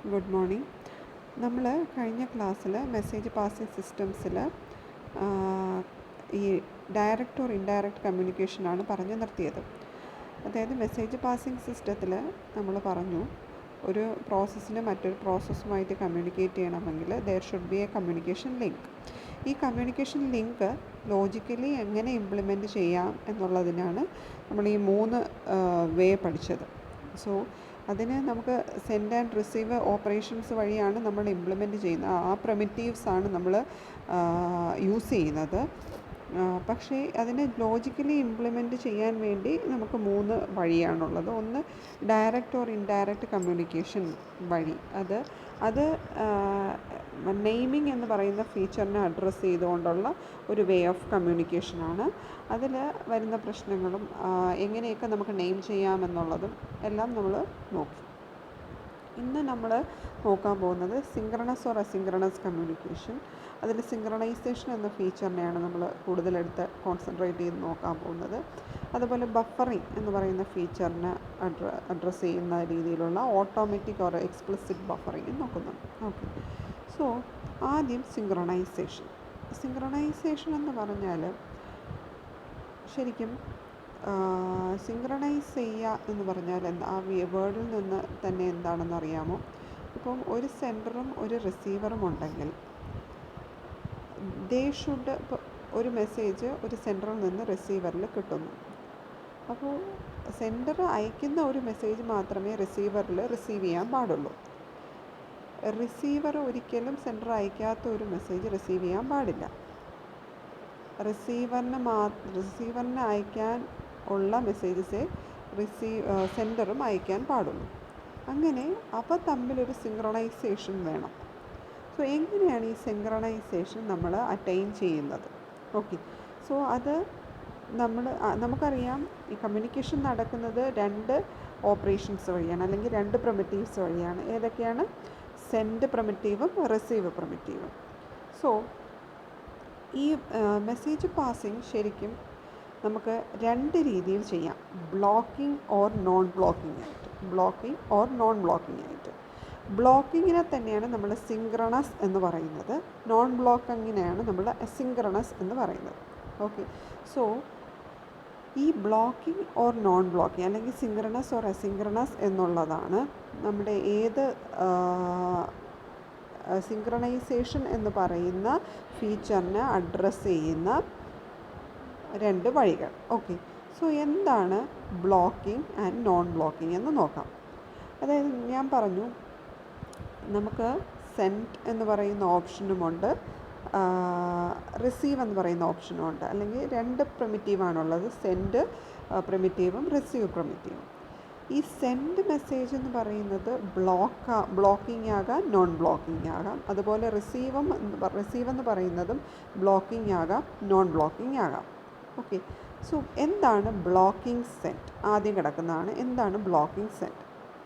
Good morning. നമ്മൾ കഴിഞ്ഞ ക്ലാസ്സിൽ മെസ്സേജ് പാസിംഗ് സിസ്റ്റംസിൽ ഈ ഡയറക്റ്റ് ഓർ ഇൻഡയറക്റ്റ് കമ്മ്യൂണിക്കേഷനാണ് പറഞ്ഞു നിർത്തിയത്. അതായത് മെസ്സേജ് പാസിംഗ് സിസ്റ്റത്തിൽ നമ്മൾ പറഞ്ഞു ഒരു പ്രോസസ്സിന് മറ്റൊരു പ്രോസസ്സുമായിട്ട് കമ്മ്യൂണിക്കേറ്റ് ചെയ്യണമെങ്കിൽ there should be a communication link. ഈ കമ്മ്യൂണിക്കേഷൻ ലിങ്ക് ലോജിക്കലി എങ്ങനെ ഇംപ്ലിമെൻറ്റ് ചെയ്യാം എന്നുള്ളതിനാണ് നമ്മൾ ഈ 3 വേ പഠിച്ചത്. സോ അതിന് നമുക്ക് സെൻഡ് ആൻഡ് റിസീവ് ഓപ്പറേഷൻസ് വഴിയാണ് നമ്മൾ ഇംപ്ലിമെൻറ്റ് ചെയ്യുന്നത്. ആ പ്രിമിറ്റീവ്സാണ് നമ്മൾ യൂസ് ചെയ്യുന്നത്. പക്ഷേ അതിനെ ലോജിക്കലി ഇംപ്ലിമെൻറ്റ് ചെയ്യാൻ വേണ്ടി നമുക്ക് 3 വഴിയാണുള്ളത്. ഒന്ന് ഡയറക്റ്റ് ഓർ ഇൻഡയറക്റ്റ് കമ്മ്യൂണിക്കേഷൻ വഴി. അത് നെയിമിംഗ് എന്ന് പറയുന്ന ഫീച്ചറിനെ അഡ്രസ്സ് ചെയ്തുകൊണ്ടുള്ള ഒരു വേ ഓഫ് കമ്മ്യൂണിക്കേഷനാണ്. അതിൽ വരുന്ന പ്രശ്നങ്ങളും എങ്ങനെയൊക്കെ നമുക്ക് നെയിം ചെയ്യാമെന്നുള്ളതും എല്ലാം നമ്മൾ നോക്കി. ഇന്ന് നമ്മൾ നോക്കാൻ പോകുന്നത് സിങ്ക്രണസ് ഓർ അസിങ്ക്രണസ് കമ്മ്യൂണിക്കേഷൻ. അതിൽ സിങ്ക്രണൈസേഷൻ എന്ന ഫീച്ചറിനെയാണ് നമ്മൾ കൂടുതലെടുത്ത് കോൺസെൻട്രേറ്റ് ചെയ്ത് നോക്കാൻ പോകുന്നത്. അതുപോലെ ബഫറിംഗ് എന്ന് പറയുന്ന ഫീച്ചറിനെ അഡ്രസ്സ് ചെയ്യുന്ന രീതിയിലുള്ള ഓട്ടോമാറ്റിക് ഓർ എക്സ്പ്ലിസിറ്റ് ബഫറിംഗ് നോക്കുന്നുണ്ട്. ഓക്കെ, സോ ആദ്യം സിങ്ക്രണൈസേഷൻ. സിങ്ക്രണൈസേഷൻ എന്ന് പറഞ്ഞാൽ ശരിക്കും സിങ്ക്രണൈസ് ചെയ്യുക എന്ന് പറഞ്ഞാൽ എന്താ, ആ വേർഡിൽ നിന്ന് തന്നെ എന്താണെന്ന് അറിയാമോ? ഇപ്പം ഒരു സെൻഡറും ഒരു റിസീവറും ഉണ്ടെങ്കിൽ ദേ ഷുഡ്, ഇപ്പോൾ ഒരു മെസ്സേജ് ഒരു സെൻഡറിൽ നിന്ന് റിസീവറിൽ കിട്ടുന്നു. അപ്പോൾ സെൻഡർ അയക്കുന്ന ഒരു മെസ്സേജ് മാത്രമേ റിസീവറിൽ റിസീവ് ചെയ്യാൻ പാടുള്ളൂ. റിസീവർ ഒരിക്കലും സെൻഡർ അയക്കാത്ത ഒരു മെസ്സേജ് റിസീവ് ചെയ്യാൻ പാടില്ല. റിസീവറിന് അയക്കാൻ ഉള്ള മെസ്സേജസേ സെൻഡറും അയക്കാൻ പാടുള്ളൂ. അങ്ങനെ അവ തമ്മിലൊരു സിങ്ക്രണൈസേഷൻ വേണം. സോ എങ്ങനെയാണ് ഈ സിങ്ക്രണൈസേഷൻ നമ്മൾ അറ്റൈൻ ചെയ്യുന്നത്? ഓക്കെ, സോ അത് നമുക്കറിയാം, ഈ കമ്മ്യൂണിക്കേഷൻ നടക്കുന്നത് 2 ഓപ്പറേഷൻസ് വഴിയാണ്, അല്ലെങ്കിൽ 2 പ്രിമിറ്റീവ്സ് വഴിയാണ്. ഏതൊക്കെയാണ്? സെൻഡ് പ്രിമിറ്റീവും റിസീവ് പ്രിമിറ്റീവും. സോ ഈ മെസ്സേജ് പാസിംഗ് ശരിക്കും നമുക്ക് 2 രീതിയിൽ ചെയ്യാം. ബ്ലോക്കിംഗ് ഓർ നോൺ ബ്ലോക്കിംഗ് ആയിട്ട്. ബ്ലോക്കിങ്ങിനെ തന്നെയാണ് നമ്മൾ സിങ്ക്രണസ് എന്ന് പറയുന്നത്. നോൺ ബ്ലോക്കിങ്ങിനെയാണ് നമ്മൾ അസിങ്ക്രണസ് എന്ന് പറയുന്നത്. ഓക്കെ, സോ ഈ ബ്ലോക്കിംഗ് ഓർ നോൺ ബ്ലോക്കിംഗ് അല്ലെങ്കിൽ സിങ്ക്രണസ് ഓർ അസിങ്ക്രണസ് എന്നുള്ളതാണ് നമ്മുടെ ഏത് സിങ്ക്രണൈസേഷൻ എന്ന് പറയുന്ന ഫീച്ചറിനെ അഡ്രസ്സ് ചെയ്യുന്ന 2 വഴികൾ. ഓക്കെ, സോ എന്താണ് ബ്ലോക്കിംഗ് ആൻഡ് നോൺ ബ്ലോക്കിംഗ് എന്ന് നോക്കാം. അതായത് ഞാൻ പറഞ്ഞു, നമുക്ക് സെൻഡ് എന്ന് പറയുന്ന ഓപ്ഷനുമുണ്ട്, റിസീവ് എന്ന് പറയുന്ന ഓപ്ഷനുമുണ്ട്. അല്ലെങ്കിൽ 2 പ്രിമിറ്റീവാണുള്ളത്, സെൻഡ് പ്രിമിറ്റീവും റിസീവ് പ്രിമിറ്റീവും. ഈ സെൻഡ് മെസ്സേജ് എന്ന് പറയുന്നത് ബ്ലോക്കിംഗ് ആകാം, നോൺ ബ്ലോക്കിംഗ് ആകാം. അതുപോലെ റിസീവ് എന്ന് പറയുന്നതും ബ്ലോക്കിംഗ് ആകാം, നോൺ ബ്ലോക്കിംഗ് ആകാം. ഓക്കെ, സോ എന്താണ് ബ്ലോക്കിംഗ് സെൻഡ്? ആദ്യം കിടക്കുന്നതാണ് എന്താണ് ബ്ലോക്കിംഗ് സെൻഡ്.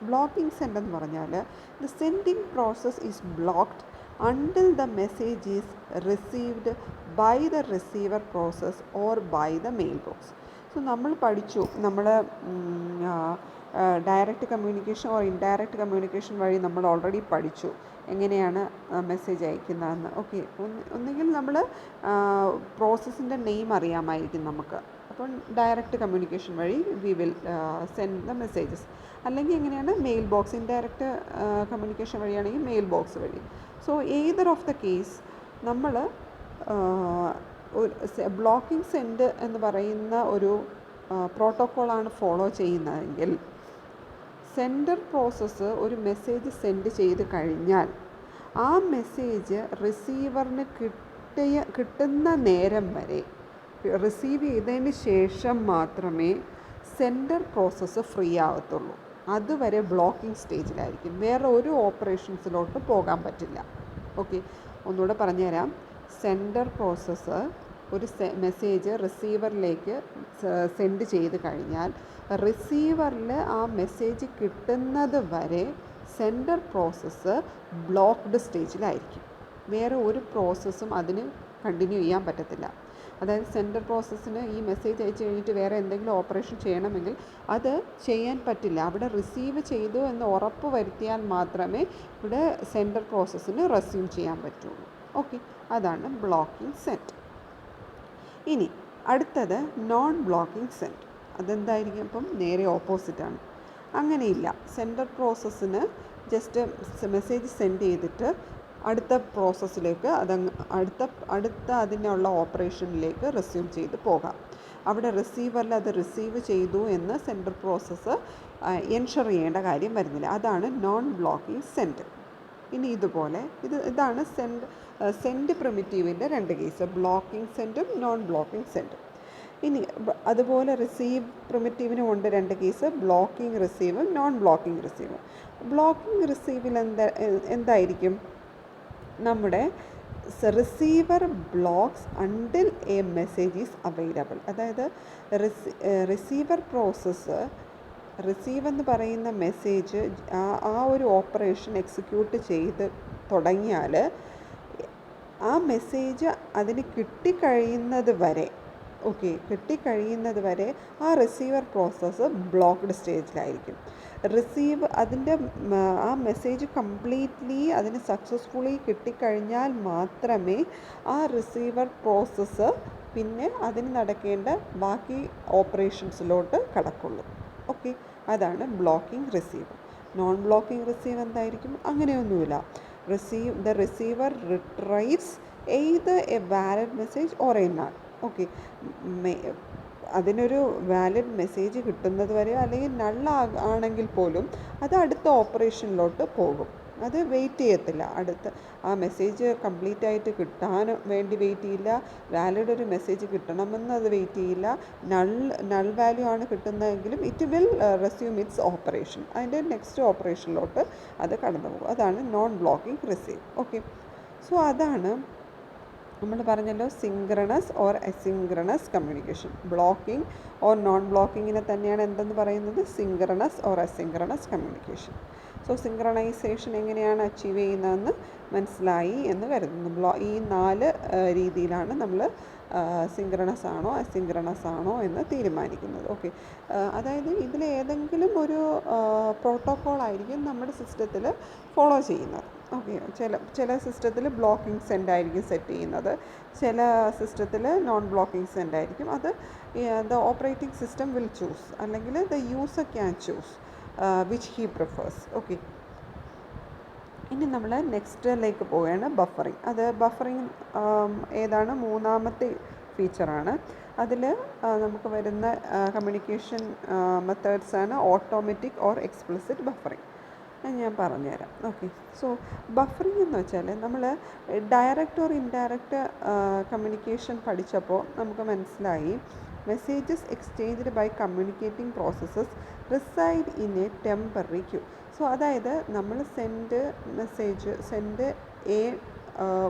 ബ്ലോക്കിംഗ് സെൻഡ് എന്ന് പറഞ്ഞാൽ the sending process is blocked until the message is received by the receiver process or by the mailbox. So നമ്മൾ പഠിച്ചു, നമ്മൾ direct communication or indirect communication വഴി നമ്മൾ ഓൾറെഡി പഠിച്ചു എങ്ങനെയാണ് മെസ്സേജ് അയക്കുന്നതെന്ന്. ഓക്കെ, ഒന്നുകിൽ നമ്മൾ പ്രോസസ്സിൻ്റെ നെയിം അറിയാമായിരിക്കും നമുക്ക്, അപ്പോൾ ഡയറക്റ്റ് കമ്മ്യൂണിക്കേഷൻ വഴി we will send the messages. അല്ലെങ്കിൽ എങ്ങനെയാണ്? Mail box. ഇൻഡയറക്റ്റ് കമ്മ്യൂണിക്കേഷൻ വഴിയാണെങ്കിൽ മെയിൽ ബോക്സ് വഴി. So either of the case നമ്മൾ ബ്ലോക്കിംഗ് സെൻഡ് എന്ന് പറയുന്ന ഒരു പ്രോട്ടോക്കോളാണ് ഫോളോ ചെയ്യുന്നതെങ്കിൽ സെൻഡർ പ്രോസസ്സ് ഒരു മെസ്സേജ് സെൻഡ് ചെയ്ത് കഴിഞ്ഞാൽ ആ മെസ്സേജ് റിസീവറിന് കിട്ടുന്ന നേരം വരെ, റിസീവ് ചെയ്തതിന് ശേഷം മാത്രമേ സെൻഡർ പ്രോസസ്സ് ഫ്രീ ആകത്തുള്ളൂ. അതുവരെ ബ്ലോക്കിംഗ് സ്റ്റേജിലായിരിക്കും. വേറെ ഒരു ഓപ്പറേഷൻസിലോട്ട് പോകാൻ പറ്റില്ല. ഓക്കെ, ഒന്നുകൂടെ പറഞ്ഞുതരാം. സെൻഡർ പ്രോസസ്സ് ഒരു മെസ്സേജ് റിസീവറിലേക്ക് സെൻഡ് ചെയ്ത് കഴിഞ്ഞാൽ റിസീവറിൽ ആ മെസ്സേജ് കിട്ടുന്നത് വരെ സെൻഡർ പ്രോസസ്സ് ബ്ലോക്ക്ഡ് സ്റ്റേജിലായിരിക്കും. വേറെ ഒരു പ്രോസസ്സും അതിന് കണ്ടിന്യൂ ചെയ്യാൻ പറ്റത്തില്ല. അതായത് സെൻഡർ പ്രോസസ്സിന് ഈ മെസ്സേജ് അയച്ചു കഴിഞ്ഞിട്ട് വേറെ എന്തെങ്കിലും ഓപ്പറേഷൻ ചെയ്യണമെങ്കിൽ അത് ചെയ്യാൻ പറ്റില്ല. അവിടെ റിസീവ് ചെയ്തു എന്ന് ഉറപ്പ് വരുത്തിയാൽ മാത്രമേ ഇവിടെ സെൻഡർ പ്രോസസ്സിന് റെസ്യൂം ചെയ്യാൻ പറ്റുള്ളൂ. ഓക്കെ, അതാണ് ബ്ലോക്കിംഗ് സെൻഡ്. ഇനി അടുത്തത് നോൺ ബ്ലോക്കിംഗ് സെൻഡ്. അതെന്തായിരിക്കും? അപ്പം നേരെ ഓപ്പോസിറ്റാണ്. അങ്ങനെയില്ല. സെൻഡർ പ്രോസസ്സിന് ജസ്റ്റ് മെസ്സേജ് സെൻഡ് ചെയ്തിട്ട് അടുത്ത പ്രോസസ്സിലേക്ക് അടുത്ത അതിനുള്ള ഓപ്പറേഷനിലേക്ക് റെസ്യൂം ചെയ്ത് പോകാം. അവിടെ റിസീവറിൽ അത് റിസീവ് ചെയ്തു എന്ന് സെൻഡർ പ്രോസസ്സ് എൻഷർ ചെയ്യേണ്ട കാര്യം വരുന്നില്ല. അതാണ് നോൺ ബ്ലോക്കിംഗ് സെൻഡ്. ഇനി ഇതുപോലെ ഇതാണ് സെൻഡ് പ്രിമിറ്റീവിൻ്റെ 2 കേസ്, ബ്ലോക്കിംഗ് സെൻഡും നോൺ ബ്ലോക്കിംഗ് സെൻഡും. ഇനി അതുപോലെ റിസീവ് പ്രിമിറ്റീവിനും ഉണ്ട് 2 കേസ്, ബ്ലോക്കിംഗ് റിസീവും നോൺ ബ്ലോക്കിംഗ് റിസീവും. ബ്ലോക്കിംഗ് റിസീവിൽ എന്തായിരിക്കും? നമ്മുടെ receiver blocks until a message is available. അതായത് റിസീവർ പ്രോസസ്സ് റിസീവ് എന്ന് പറയുന്ന മെസ്സേജ് ആ ഒരു ഓപ്പറേഷൻ എക്സിക്യൂട്ട് ചെയ്ത് തുടങ്ങിയാൽ ആ മെസ്സേജ് അതിന് കിട്ടിക്കഴിയുന്നത് വരെ ആ റിസീവർ പ്രോസസ്സ് ബ്ലോക്ക്ഡ് സ്റ്റേജിലായിരിക്കും. ആ മെസ്സേജ് കംപ്ലീറ്റ്ലി അതിന് സക്സസ്ഫുള്ളി കിട്ടിക്കഴിഞ്ഞാൽ മാത്രമേ ആ റിസീവർ പ്രോസസ്സ് പിന്നെ അതിന് നടക്കേണ്ട ബാക്കി ഓപ്പറേഷൻസിലോട്ട് കടക്കുള്ളൂ. ഓക്കെ, അതാണ് blocking receive. Non blocking receive എന്തായിരിക്കും? അങ്ങനെയൊന്നുമില്ല. The receiver retrieves either a valid message or a null. Okay, അതിനൊരു വാലിഡ് മെസ്സേജ് കിട്ടുന്നത് വരെ അല്ലെങ്കിൽ നൾ ആണെങ്കിൽ പോലും അത് അടുത്ത ഓപ്പറേഷനിലോട്ട് പോകും. അത് വെയിറ്റ് ചെയ്യത്തില്ല. ആ മെസ്സേജ് കംപ്ലീറ്റ് ആയിട്ട് കിട്ടാൻ വേണ്ടി വെയിറ്റ് ചെയ്യില്ല. വാലിഡ് ഒരു മെസ്സേജ് കിട്ടണമെന്ന് അത് വെയിറ്റ് ചെയ്യില്ല. നൾ വാല്യൂ ആണ് കിട്ടുന്നതെങ്കിലും it will resume its operation. അതിൻ്റെ നെക്സ്റ്റ് ഓപ്പറേഷനിലോട്ട് അത് കടന്നു പോകും. അതാണ് non blocking receive. Okay, so അതാണ് നമ്മൾ പറഞ്ഞല്ലോ synchronous or asynchronous communication. Blocking or non ബ്ലോക്കിങ്ങിനെ തന്നെയാണ് എന്തെന്ന് പറയുന്നത്? Synchronous or asynchronous communication. So synchronization എങ്ങനെയാണ് അച്ചീവ് ചെയ്യുന്നതെന്ന് മനസ്സിലായി എന്ന് കരുതുന്നു. ഈ 4 രീതിയിലാണ് നമ്മൾ സിങ്ക്രണസ് ആണോ അസിങ്ക്രണസ് ആണോ എന്ന് തീരുമാനിക്കുന്നത്. ഓക്കെ, അതായത് ഇതിലേതെങ്കിലും ഒരു പ്രോട്ടോക്കോൾ ആയിരിക്കും നമ്മുടെ സിസ്റ്റത്തിൽ ഫോളോ ചെയ്യുന്നത്. ഓക്കെ, ചില സിസ്റ്റത്തിൽ ബ്ലോക്കിംഗ് സെൻഡ് ആയിരിക്കും സെറ്റ് ചെയ്യുന്നത്, ചില സിസ്റ്റത്തിൽ നോൺ ബ്ലോക്കിംഗ് സെൻഡ് ആയിരിക്കും. അത് the operating system will choose, അല്ലെങ്കിൽ the user can choose which he prefers. Okay, ഇനി നമ്മൾ നെക്സ്റ്റിലേക്ക് പോവുകയാണ്, ബഫറിങ്. ബഫറിങ് ഏതാണ്? 3ാമത്തെ ഫീച്ചറാണ്. അതിൽ നമുക്ക് വരുന്ന കമ്മ്യൂണിക്കേഷൻ മെത്തേഡ്സാണ് ഓട്ടോമാറ്റിക് ഓർ എക്സ്പ്ലിസിറ്റ് ബഫറിങ്. ഞാൻ പറഞ്ഞുതരാം. ഓക്കെ, സോ ബഫറിങ് എന്ന് വെച്ചാൽ നമ്മൾ ഡയറക്റ്റ് ഓർ ഇൻഡയറക്റ്റ് കമ്മ്യൂണിക്കേഷൻ പഠിച്ചപ്പോൾ നമുക്ക് മനസ്സിലായി messages exchanged by communicating processes reside in a temporary queue. So അതായത് നമ്മൾ സെൻഡ്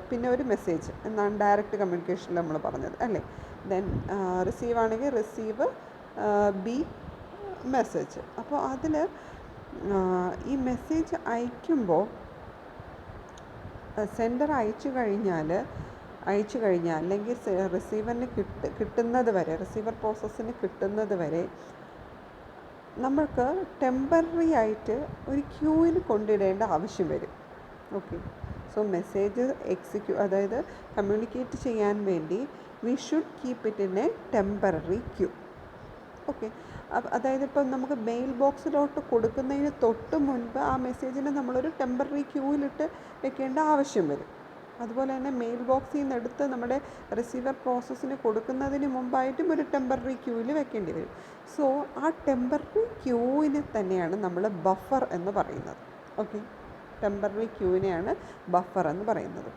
പിന്നെ ഒരു മെസ്സേജ് എന്നാണ് ഡയറക്റ്റ് കമ്മ്യൂണിക്കേഷനിൽ നമ്മൾ പറഞ്ഞത് അല്ലേ. ദെൻ റിസീവ് ആണെങ്കിൽ റിസീവ് ബി മെസ്സേജ്. അപ്പോൾ അതിൽ ഈ മെസ്സേജ് അയക്കുമ്പോൾ സെൻഡർ അയച്ചു കഴിഞ്ഞാൽ അല്ലെങ്കിൽ റിസീവറിന് റിസീവർ പ്രോസസ്സിന് കിട്ടുന്നത് വരെ നമ്മൾക്ക് ടെമ്പററി ആയിട്ട് ഒരു ക്യൂവിൽ കൊണ്ടിടേണ്ട ആവശ്യം വരും. ഓക്കെ, സോ മെസ്സേജ് അതായത് കമ്മ്യൂണിക്കേറ്റ് ചെയ്യാൻ വേണ്ടി we should keep it in a temporary queue. Okay, അതായത് ഇപ്പം നമുക്ക് മെയിൽ ബോക്സിലോട്ട് കൊടുക്കുന്നതിന് തൊട്ട് മുൻപ് ആ മെസ്സേജിനെ നമ്മളൊരു ടെമ്പററി ക്യൂവിലിട്ട് വെക്കേണ്ട ആവശ്യം വരും. അതുപോലെ തന്നെ മെയിൽ ബോക്സിൽ നിന്ന് എടുത്ത് നമ്മുടെ റിസീവർ പ്രോസസ്സിന് കൊടുക്കുന്നതിന് മുമ്പായിട്ടും ഒരു ടെമ്പററി ക്യൂവിൽ വെക്കേണ്ടി വരും. സോ ആ ടെമ്പററി ക്യൂവിനെ തന്നെയാണ് നമ്മൾ ബഫർ എന്ന് പറയുന്നത്. ഓക്കെ, ടെമ്പററി ക്യൂവിനെയാണ് ബഫർ എന്ന് പറയുന്നത്.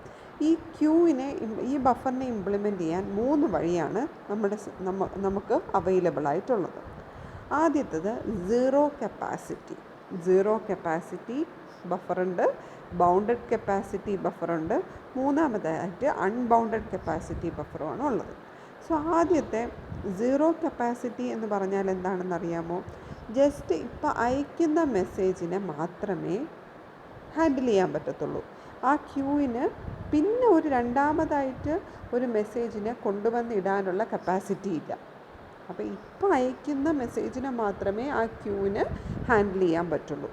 ഈ ബഫറിനെ ഇംപ്ലിമെൻറ്റ് ചെയ്യാൻ 3 വഴിയാണ് നമുക്ക് അവൈലബിൾ ആയിട്ടുള്ളത്. ആദ്യത്തേത് സീറോ കപ്പാസിറ്റി ബഫറുണ്ട്, ബൗണ്ടഡ് കപ്പാസിറ്റി ബഫറുണ്ട്, 3ാമതായിട്ട് അൺബൗണ്ടഡ് കപ്പാസിറ്റി ബഫറുമാണ് ഉള്ളത്. സോ ആദ്യത്തെ സീറോ കപ്പാസിറ്റി എന്ന് പറഞ്ഞാൽ എന്താണെന്ന് അറിയാമോ? ജസ്റ്റ് ഇപ്പോൾ അയക്കുന്ന മെസ്സേജിനെ മാത്രമേ ഹാൻഡിൽ ചെയ്യാൻ പറ്റത്തുള്ളൂ. ആ ക്യൂവിന് പിന്നെ ഒരു രണ്ടാമതായിട്ട് ഒരു മെസ്സേജിനെ കൊണ്ടുവന്നിടാനുള്ള കപ്പാസിറ്റി ഇല്ല. അപ്പോൾ ഇപ്പോൾ അയക്കുന്ന മെസ്സേജിനെ മാത്രമേ ആ ക്യൂവിന് ഹാൻഡിൽ ചെയ്യാൻ പറ്റുള്ളൂ.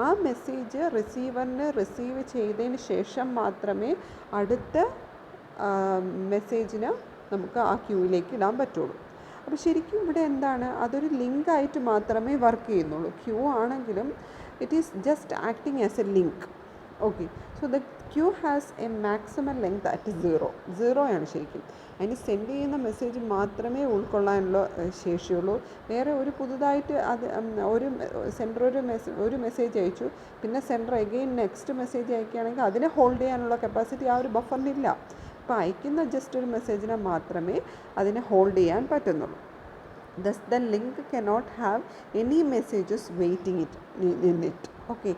ആ മെസ്സേജ് റിസീവറിന് റിസീവ് ചെയ്തതിന് ശേഷം മാത്രമേ അടുത്ത മെസ്സേജിന് നമുക്ക് ആ ക്യൂവിലേക്ക് ഇടാൻ പറ്റുള്ളൂ. അപ്പോൾ ശരിക്കും ഇവിടെ എന്താണ്, അതൊരു ലിങ്കായിട്ട് മാത്രമേ വർക്ക് ചെയ്യുന്നുള്ളൂ. ക്യൂ ആണെങ്കിലും it is just acting as a link. Okay, so the queue has a maximum length at 0 ആണ് ശരിക്കും. അതിന് സെൻഡ് ചെയ്യുന്ന മെസ്സേജ് മാത്രമേ ഉൾക്കൊള്ളാനുള്ള ശേഷിയുള്ളൂ. വേറെ ഒരു പുതുതായിട്ട് ഒരു സെൻഡർ ഒരു മെസ്സേജ് അയച്ചു, പിന്നെ സെൻഡർ എഗെയിൻ നെക്സ്റ്റ് മെസ്സേജ് അയക്കുകയാണെങ്കിൽ അതിനെ ഹോൾഡ് ചെയ്യാനുള്ള കപ്പാസിറ്റി ആ ഒരു ബഫറിനില്ല. അപ്പോൾ അയക്കുന്ന ജസ്റ്റ് ഒരു മെസ്സേജിനെ മാത്രമേ അതിനെ ഹോൾഡ് ചെയ്യാൻ പറ്റുന്നുള്ളൂ. Thus the link cannot have any messages waiting in it. Okay,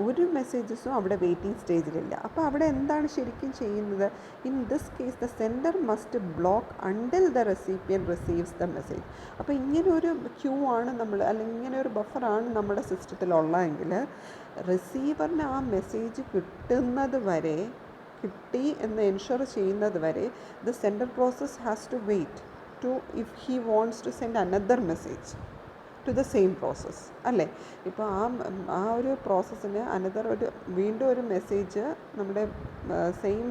ഒരു മെസ്സേജസും അവിടെ വെയിറ്റിംഗ് സ്റ്റേജിലില്ല. അപ്പോൾ അവിടെ എന്താണ് ശരിക്കും ചെയ്യുന്നത്? In this case the sender must block until the recipient receives the message. അപ്പോൾ ഇങ്ങനെ ഒരു ക്യൂ ആണ് അല്ലെങ്കിൽ ഇങ്ങനെ ഒരു ബഫറാണ് നമ്മുടെ സിസ്റ്റത്തിലുള്ളതെങ്കിൽ റിസീവറിന് ആ മെസ്സേജ് കിട്ടുന്നത് വരെ, കിട്ടി എന്ന് എൻഷുർ ചെയ്യുന്നത് വരെ the sender process has to wait if he wants to send another message to the same process. അല്ലേ, ഇപ്പോൾ ആ ഒരു പ്രോസസ്സിന് വീണ്ടും ഒരു മെസ്സേജ് നമ്മുടെ സെയിം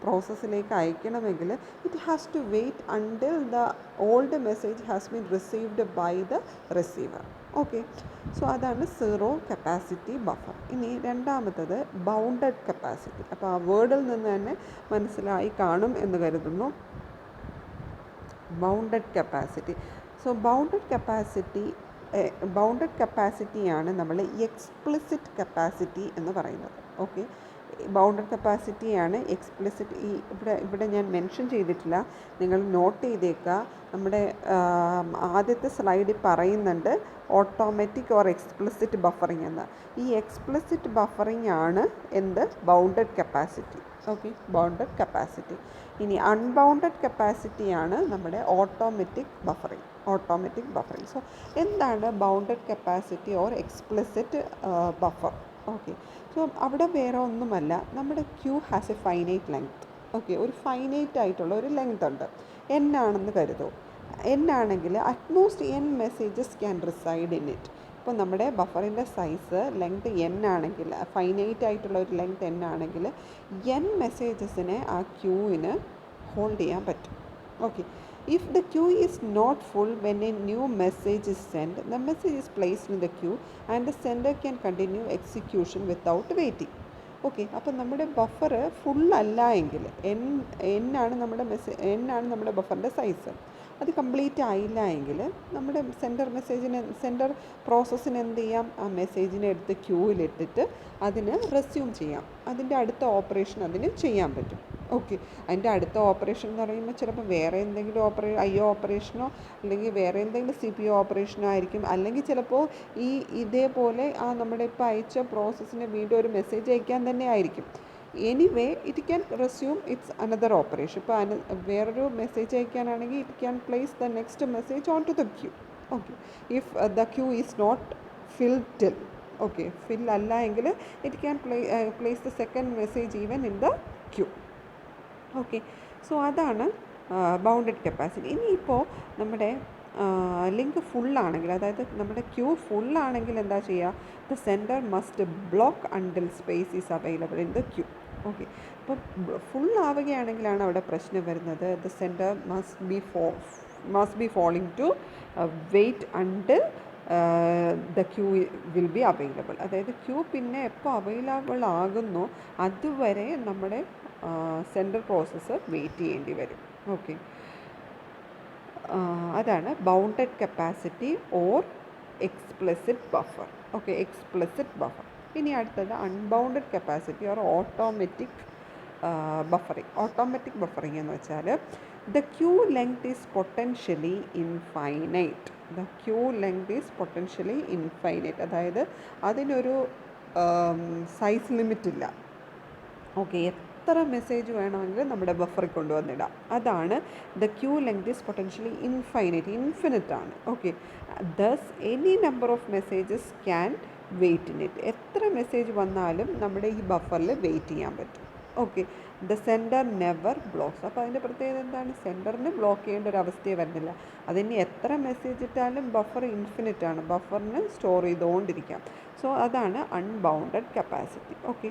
പ്രോസസ്സിലേക്ക് അയക്കണമെങ്കിൽ it has to wait until the old message has been received by the receiver. Okay, so അതാണ് സീറോ കപ്പാസിറ്റി ബഫർ. ഇനി രണ്ടാമത്തത് ബൗണ്ടഡ് കപ്പാസിറ്റി. അപ്പോൾ ആ വേർഡിൽ നിന്ന് തന്നെ മനസ്സിലായി കാണും എന്ന് കരുതുന്നു. Bounded capacity. സോ ബൗണ്ടഡ് കപ്പാസിറ്റിയാണ് നമ്മൾ എക്സ്പ്ലിസിറ്റ് കപ്പാസിറ്റി എന്ന് പറയുന്നത്. ഓക്കെ, ബൗണ്ടഡ് കപ്പാസിറ്റിയാണ് എക്സ്പ്ലിസിറ്റ്. ഇവിടെ ഞാൻ മെൻഷൻ ചെയ്തിട്ടില്ല, നിങ്ങൾ നോട്ട് ചെയ്തേക്കുക. നമ്മുടെ ആദ്യത്തെ സ്ലൈഡിൽ പറയുന്നുണ്ട് ഓട്ടോമാറ്റിക് ഓർ എക്സ്പ്ലിസിറ്റ് ബഫറിംഗ് എന്ന്. ഈ എക്സ്പ്ലിസിറ്റ് ബഫറിംഗ് ആണ് bounded capacity. Okay, bounded capacity. ഇനി അൺബൗണ്ടഡ് കപ്പാസിറ്റിയാണ് നമ്മുടെ ഓട്ടോമാറ്റിക് ബഫറിംഗ്. സോ എന്താണ് bounded capacity or explicit buffer? Okay, so അവിടെ വേറെ ഒന്നുമല്ല, നമ്മുടെ queue has a finite length. Okay, ഒരു ഫൈനൈറ്റ് ആയിട്ടുള്ള ഒരു ലെങ്ത് ഉണ്ട്. n ആണെന്ന് കരുതൂ. n ആണെങ്കിൽ at most n messages can reside in it. ഇപ്പോൾ നമ്മുടെ ബഫറിൻ്റെ സൈസ് ലെങ്ത് n ആണെങ്കിൽ, ഫൈനൈറ്റ് ആയിട്ടുള്ള ഒരു ലെങ്ത് n ആണെങ്കിൽ n മെസ്സേജസിനെ ആ ക്യൂവിന് ഹോൾഡ് ചെയ്യാൻ പറ്റും. Okay, if the queue is not full when a new message is sent, the message is placed in the queue and the sender can continue execution without waiting. Okay, അപ്പോൾ നമ്മുടെ buffer full അല്ല എങ്കിൽ n ആണ് നമ്മുടെ ബഫറിൻ്റെ size, അത് complete ആയില്ല എങ്കിൽ നമ്മുടെ സെൻഡർ പ്രോസസ്സിന് എന്ത് ചെയ്യാം? ആ മെസ്സേജിനെ എടുത്ത് ക്യൂവിലിട്ടിട്ട് അതിന് റെസ്യൂം ചെയ്യാം. അതിൻ്റെ അടുത്ത ഓപ്പറേഷൻ അതിന് ചെയ്യാൻ പറ്റും. ഓക്കെ, അതിൻ്റെ അടുത്ത ഓപ്പറേഷൻ എന്ന് പറയുമ്പോൾ ചിലപ്പോൾ വേറെ എന്തെങ്കിലും IO ഓപ്പറേഷനോ അല്ലെങ്കിൽ വേറെ എന്തെങ്കിലും CPU ഓപ്പറേഷനോ ആയിരിക്കും. അല്ലെങ്കിൽ ചിലപ്പോൾ ഇതേപോലെ നമ്മുടെ ഇപ്പോൾ അയച്ച പ്രോസസ്സിന് വീണ്ടും ഒരു മെസ്സേജ് അയക്കാൻ തന്നെ ആയിരിക്കും. Anyway it can resume its another operation. ഇപ്പോൾ വേറൊരു മെസ്സേജ് അയക്കാനാണെങ്കിൽ it can place the next message on to the queue. Okay, if the queue is not filled okay, fill അല്ല എങ്കിൽ it can place the second message even in the queue. Okay, so അതാണ് bounded capacity. ഇനിയിപ്പോൾ നമ്മുടെ link ഫുള്ളാണെങ്കിൽ, അതായത് നമ്മുടെ Q ഫുള്ളാണെങ്കിൽ എന്താ ചെയ്യുക? The sender must block until space is available in the queue. Okay, അപ്പോൾ ഫുൾ ആവുകയാണെങ്കിലാണ് അവിടെ പ്രശ്നം വരുന്നത്. The sender must be following to wait until the queue will be available. അതായത് ക്യൂ പിന്നെ എപ്പോൾ അവൈലബിൾ ആകുന്നോ അതുവരെ നമ്മുടെ സെൻഡർ പ്രോസസ്സ് വെയിറ്റ് ചെയ്യേണ്ടി വരും. ഓക്കെ, അതാണ് bounded capacity or explicit buffer. Okay, explicit buffer. ഇനി അടുത്തത് unbounded capacity or automatic buffering എന്ന് വെച്ചാൽ the queue length is potentially infinite. അതായത് അതിനൊരു സൈസ് ലിമിറ്റ് ഇല്ല. ഓക്കെ, എത്ര മെസ്സേജ് വേണമെങ്കിലും നമ്മുടെ ബഫറിൽ കൊണ്ടുവന്നിടാം. അതാണ് the queue length is potentially infinite ആണ്. Okay, thus any number of messages can wait in it. എത്ര മെസ്സേജ് വന്നാലും നമ്മുടെ ഈ ബഫറിൽ വെയിറ്റ് ചെയ്യാൻ പറ്റും. Okay, the sender never blocks. അപ്പോൾ അതിൻ്റെ പ്രത്യേകത എന്താണ്? സെൻഡറിന് ബ്ലോക്ക് ചെയ്യേണ്ട ഒരു അവസ്ഥയെ വരുന്നില്ല. അതിന് എത്ര മെസ്സേജ് ഇട്ടാലും ബഫർ ഇൻഫിനിറ്റ് ആണ്, ബഫറിന് സ്റ്റോർ ചെയ്തുകൊണ്ടിരിക്കാം. സോ അതാണ് അൺബൗണ്ടഡ് കപ്പാസിറ്റി. ഓക്കെ,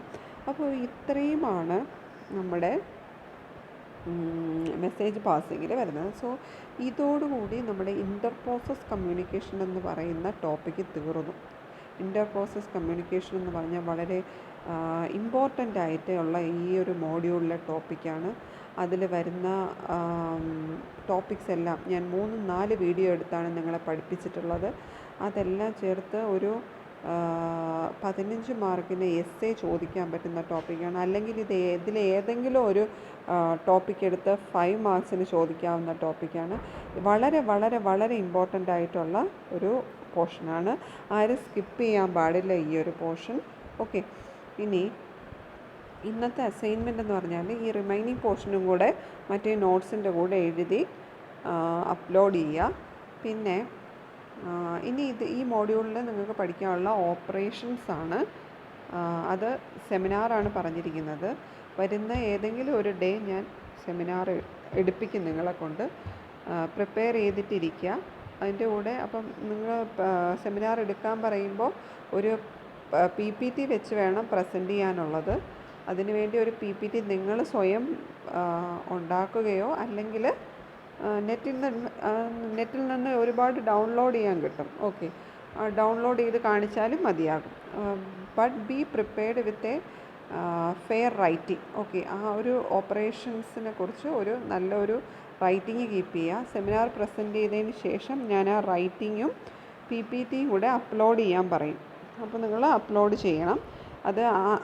അപ്പോൾ ഇത്രയുമാണ് നമ്മുടെ മെസ്സേജ് പാസിങ്ങിൽ വരുന്നത്. സോ ഇതോടുകൂടി നമ്മുടെ ഇൻ്റർ പ്രോസസ് കമ്മ്യൂണിക്കേഷൻ എന്ന് പറയുന്ന ടോപ്പിക്ക് തീർന്നു. ഇൻ്റർ പ്രോസസ് കമ്മ്യൂണിക്കേഷൻ എന്ന് പറഞ്ഞാൽ വളരെ ഇമ്പോർട്ടൻ്റ് ആയിട്ടുള്ള ഈ ഒരു മോഡ്യൂളിലെ ടോപ്പിക്കാണ്. അതിൽ വരുന്ന ടോപ്പിക്സ് എല്ലാം ഞാൻ 3-4 വീഡിയോ എടുത്താണ് നിങ്ങളെ പഠിപ്പിച്ചിട്ടുള്ളത്. അതെല്ലാം ചേർത്ത് ഒരു 15 മാർക്കിന് എസ്സേ ചോദിക്കാൻ പറ്റുന്ന ടോപ്പിക്കാണ്. അല്ലെങ്കിൽ ഇതിലേതെങ്കിലും ഒരു ടോപ്പിക് എടുത്ത് 5 മാർക്സിന് ചോദിക്കാവുന്ന ടോപ്പിക്കാണ്. വളരെ വളരെ വളരെ ഇമ്പോർട്ടൻ്റ് ആയിട്ടുള്ള ഒരു പോർഷനാണ്. ആരും സ്കിപ്പ് ചെയ്യാൻ പാടില്ല ഈ ഒരു പോർഷൻ. ഓക്കെ, ഇനി ഇന്നത്തെ അസൈൻമെൻ്റ് എന്ന് പറഞ്ഞാൽ ഈ റിമൈനിങ് പോർഷനും കൂടെ മറ്റേ നോട്ട്സിൻ്റെ കൂടെ എഴുതി അപ്ലോഡ് ചെയ്യുക. പിന്നെ ഇനി ഈ മോഡ്യൂളിൽ നിങ്ങൾക്ക് പഠിക്കാനുള്ള ഓപ്പറേഷൻസ് ആണ്. അത് സെമിനാറാണ് പറഞ്ഞിരിക്കുന്നത്. വരുന്ന ഏതെങ്കിലും ഒരു ഡേ ഞാൻ സെമിനാർ എടുപ്പിക്കും നിങ്ങളെ കൊണ്ട്. പ്രിപ്പയർ ചെയ്തിട്ടിരിക്കുക അതിൻ്റെ കൂടെ. അപ്പം നിങ്ങൾ സെമിനാർ എടുക്കാൻ പറയുമ്പോൾ ഒരു PPT വെച്ച് വേണം പ്രസൻറ്റ് ചെയ്യാനുള്ളത്. അതിനുവേണ്ടി ഒരു PPT നിങ്ങൾ സ്വയം ഉണ്ടാക്കുകയോ അല്ലെങ്കിൽ നെറ്റിൽ നിന്ന് ഒരുപാട് ഡൗൺലോഡ് ചെയ്യാൻ കിട്ടും. ഓക്കെ, ഡൗൺലോഡ് ചെയ്ത് കാണിച്ചാലും മതിയാകും. But be prepared with fair writing. Okay, ആ ഒരു ഓപ്പറേഷൻസിനെ കുറിച്ച് ഒരു നല്ലൊരു റൈറ്റിംഗ് കീപ്പ് ചെയ്യുക. സെമിനാർ പ്രസൻറ്റ് ചെയ്തതിന് ശേഷം ഞാൻ ആ റൈറ്റിങ്ങും PPTയും കൂടെ അപ്ലോഡ് ചെയ്യാൻ പറയും. അപ്പോൾ നിങ്ങൾ അപ്ലോഡ് ചെയ്യണം. അത്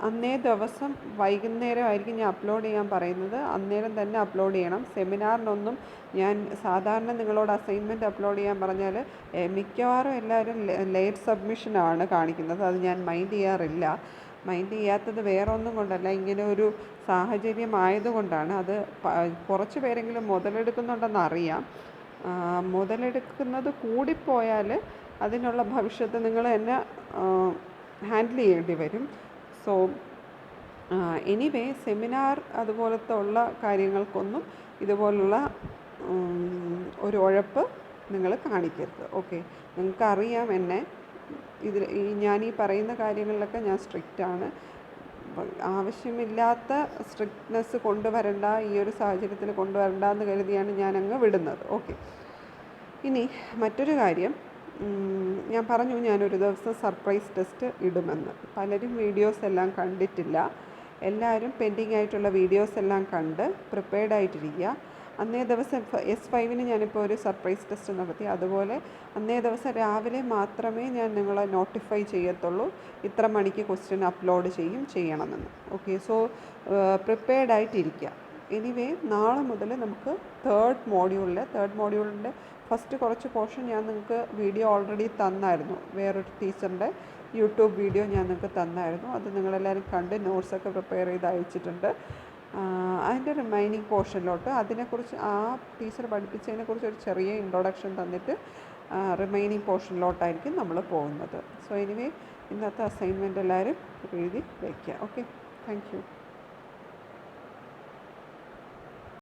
അന്നേ ദിവസം വൈകുന്നേരമായിരിക്കും ഞാൻ അപ്ലോഡ് ചെയ്യാൻ പറയുന്നത്. അന്നേരം തന്നെ അപ്ലോഡ് ചെയ്യണം. സെമിനാറിനൊന്നും ഞാൻ സാധാരണ നിങ്ങളോട് അസൈൻമെൻറ്റ് അപ്ലോഡ് ചെയ്യാൻ പറഞ്ഞാൽ മിക്കവാറും എല്ലാവരും ലേറ്റ് സബ്മിഷനാണ് കാണിക്കുന്നത്. അത് ഞാൻ മൈൻഡ് ചെയ്യാറില്ല. മൈൻഡ് ചെയ്യാത്തത് വേറെ ഒന്നും കൊണ്ടല്ല, ഇങ്ങനെ ഒരു സാഹചര്യം ആയതുകൊണ്ടാണ്. അത് കുറച്ച് പേരെങ്കിലും മുതലെടുക്കുന്നുണ്ടെന്ന് അറിയാം. മുതലെടുക്കുന്നത് കൂടിപ്പോയാൽ അതിനുള്ള ഭവിഷ്യത്ത് നിങ്ങൾ തന്നെ ഹാൻഡിൽ ചെയ്യേണ്ടി വരും. സോ എനിവേ സെമിനാർ അതുപോലത്തെ ഉള്ള കാര്യങ്ങൾക്കൊന്നും ഇതുപോലുള്ള ഒരു ഉഴപ്പ് നിങ്ങൾ കാണിക്കരുത്. ഓക്കെ, നിങ്ങൾക്കറിയാം എന്നെ. ഞാൻ ഈ പറയുന്ന കാര്യങ്ങളിലൊക്കെ ഞാൻ സ്ട്രിക്റ്റാണ്. ആവശ്യമില്ലാത്ത സ്ട്രിക്റ്റ്നെസ് കൊണ്ടുവരണ്ട, ഈ ഒരു സാഹചര്യത്തിൽ കൊണ്ടുവരണ്ട എന്ന് കരുതിയാണ് ഞാനങ്ങ് വിടുന്നത്. ഓക്കെ, ഇനി മറ്റൊരു കാര്യം, ഞാൻ പറഞ്ഞു ഞാനൊരു ദിവസം സർപ്രൈസ് ടെസ്റ്റ് ഇടുമെന്ന്. പലരും വീഡിയോസ് എല്ലാം കണ്ടിട്ടില്ല. എല്ലാവരും പെൻഡിങ് ആയിട്ടുള്ള വീഡിയോസ് എല്ലാം കണ്ട് പ്രിപ്പയർഡ് ആയിട്ടിരിക്കുക. അന്നേ ദിവസം S5-ന് ഞാനിപ്പോൾ ഒരു സർപ്രൈസ് ടെസ്റ്റ് നടത്തി. അതുപോലെ അന്നേ ദിവസം രാവിലെ മാത്രമേ ഞാൻ നിങ്ങളെ നോട്ടിഫൈ ചെയ്യത്തുള്ളൂ ഇത്ര മണിക്ക് ക്വസ്റ്റ്യൻ അപ്ലോഡ് ചെയ്യണമെന്ന്. ഓക്കെ, സോ പ്രിപ്പയർഡ് ആയിട്ടിരിക്കുക. എനിവേ നാളെ മുതൽ നമുക്ക് തേർഡ് മോഡ്യൂളിൻ്റെ ഫസ്റ്റ് കുറച്ച് പോർഷൻ ഞാൻ നിങ്ങൾക്ക് വീഡിയോ ഓൾറെഡി തന്നായിരുന്നു. വേറൊരു ടീച്ചറിൻ്റെ യൂട്യൂബ് വീഡിയോ ഞാൻ നിങ്ങൾക്ക് തന്നായിരുന്നു. അത് നിങ്ങളെല്ലാവരും കണ്ട് നോട്ട്സൊക്കെ പ്രിപ്പയർ ചെയ്ത് അയച്ചിട്ടുണ്ട്. അതിൻ്റെ റിമൈനിങ് പോർഷനിലോട്ട് അതിനെക്കുറിച്ച് ആ ടീച്ചർ പഠിപ്പിച്ചതിനെക്കുറിച്ച് ഒരു ചെറിയ ഇൻട്രൊഡക്ഷൻ തന്നിട്ട് റിമൈനിങ് പോർഷനിലോട്ടായിരിക്കും നമ്മൾ പോകുന്നത്. സോ എനിവേ ഇന്നത്തെ അസൈൻമെൻറ്റ് എല്ലാവരും എഴുതി വയ്ക്കുക. Okay, thank you.